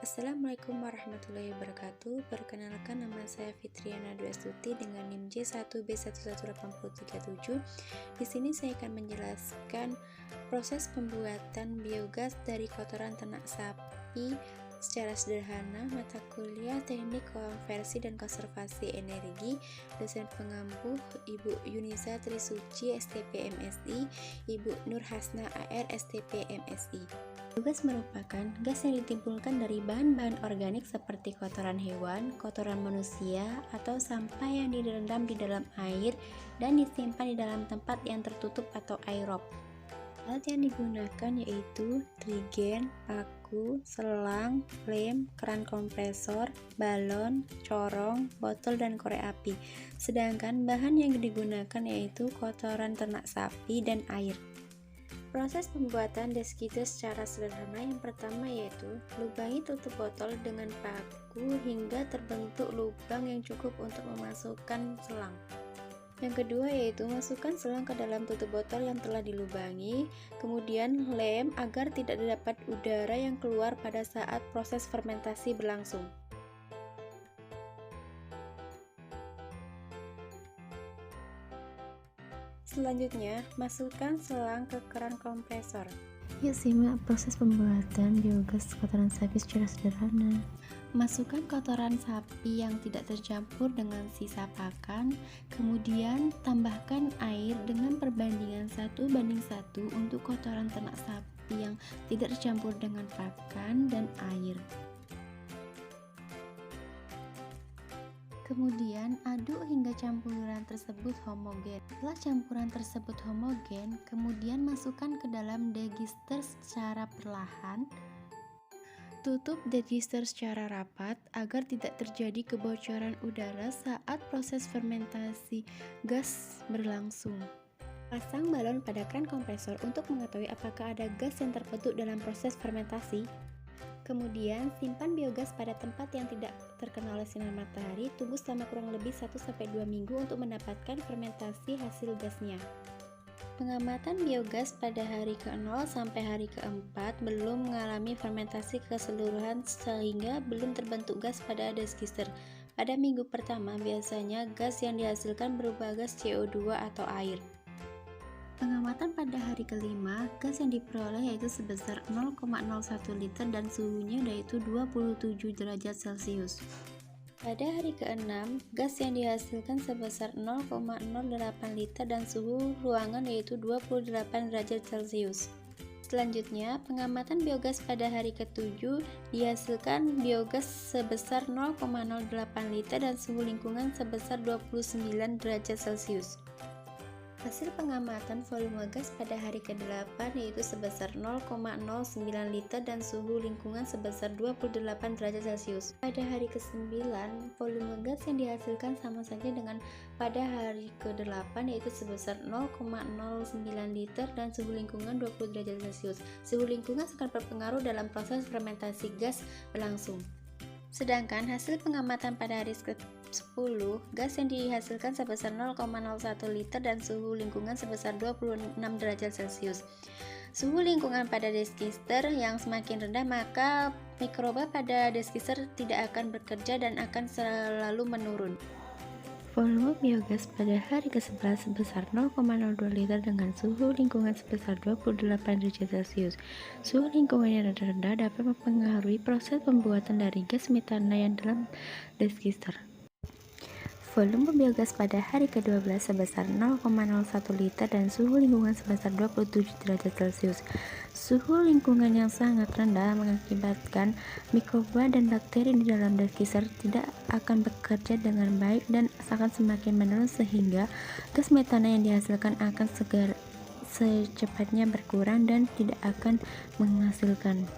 Assalamualaikum warahmatullahi wabarakatuh. Perkenalkan, nama saya Fitriana Dwi Astuti dengan NIM J1B11837. Di sini saya akan menjelaskan proses pembuatan biogas dari kotoran ternak sapi secara sederhana. Mata kuliah Teknik Konversi dan Konservasi Energi. Dosen pengampu Ibu Yunisa Trisuci STP MSI, Ibu Nur Hasna AR STP MSI. Biogas merupakan gas yang ditimbulkan dari bahan-bahan organik seperti kotoran hewan, kotoran manusia, atau sampah yang direndam di dalam air dan disimpan di dalam tempat yang tertutup atau aerob. Alat yang digunakan yaitu trigen, paku, selang, lem, keran kompresor, balon, corong, botol, dan korek api. Sedangkan bahan yang digunakan yaitu kotoran ternak sapi dan air. Proses pembuatan deskiter secara sederhana yang pertama yaitu lubangi tutup botol dengan paku hingga terbentuk lubang yang cukup untuk memasukkan selang. Yang kedua yaitu masukkan selang ke dalam tutup botol yang telah dilubangi, kemudian lem agar tidak dapat udara yang keluar pada saat proses fermentasi berlangsung. Selanjutnya, masukkan selang ke keran kompresor. Yuk simak proses pembuatan biogas kotoran sapi secara sederhana. Masukkan kotoran sapi yang tidak tercampur dengan sisa pakan, kemudian tambahkan air dengan perbandingan 1:1 untuk kotoran ternak sapi yang tidak tercampur dengan pakan dan air. Kemudian aduk hingga campuran tersebut homogen. Setelah campuran tersebut homogen, kemudian masukkan ke dalam degister secara perlahan. Tutup degister secara rapat agar tidak terjadi kebocoran udara saat proses fermentasi gas berlangsung. Pasang balon pada keran kompresor untuk mengetahui apakah ada gas yang terbentuk dalam proses fermentasi. Kemudian, simpan biogas pada tempat yang tidak terkena oleh sinar matahari. Tunggu selama kurang lebih 1-2 minggu untuk mendapatkan fermentasi hasil gasnya. Pengamatan biogas pada hari ke-0 sampai hari ke-4 belum mengalami fermentasi keseluruhan sehingga belum terbentuk gas pada deskister. Pada minggu pertama, biasanya gas yang dihasilkan berupa gas CO2 atau air. Pengamatan pada hari kelima, gas yang diperoleh yaitu sebesar 0,01 liter dan suhunya yaitu 27 derajat Celcius. Pada hari ke-6, gas yang dihasilkan sebesar 0,08 liter dan suhu ruangan yaitu 28 derajat Celcius. Selanjutnya, pengamatan biogas pada hari ke-7 dihasilkan biogas sebesar 0,08 liter dan suhu lingkungan sebesar 29 derajat Celcius. Hasil pengamatan volume gas pada hari ke-8 yaitu sebesar 0,09 liter dan suhu lingkungan sebesar 28 derajat Celcius. Pada hari ke-9, volume gas yang dihasilkan sama saja dengan pada hari ke-8 yaitu sebesar 0,09 liter dan suhu lingkungan 20 derajat Celcius. Suhu lingkungan sangat berpengaruh dalam proses fermentasi gas berlangsung. Sedangkan hasil pengamatan pada hari ke-10, gas yang dihasilkan sebesar 0,01 liter dan suhu lingkungan sebesar 26 derajat Celcius. Suhu lingkungan pada deskister yang semakin rendah, maka mikroba pada deskister tidak akan bekerja dan akan selalu menurun. Volume biogas pada hari ke-11 sebesar 0,02 liter dengan suhu lingkungan sebesar 28 derajat Celcius. Suhu lingkungan yang rendah dapat mempengaruhi proses pembuatan dari gas metana yang dalam deskister. Volume biogas pada hari ke-12 sebesar 0,01 liter dan suhu lingkungan sebesar 27 derajat Celcius. Suhu lingkungan yang sangat rendah mengakibatkan mikroba dan bakteri di dalam deskister tidak akan bekerja dengan baik dan akan semakin menurun sehingga gas metana yang dihasilkan akan secepatnya berkurang dan tidak akan menghasilkan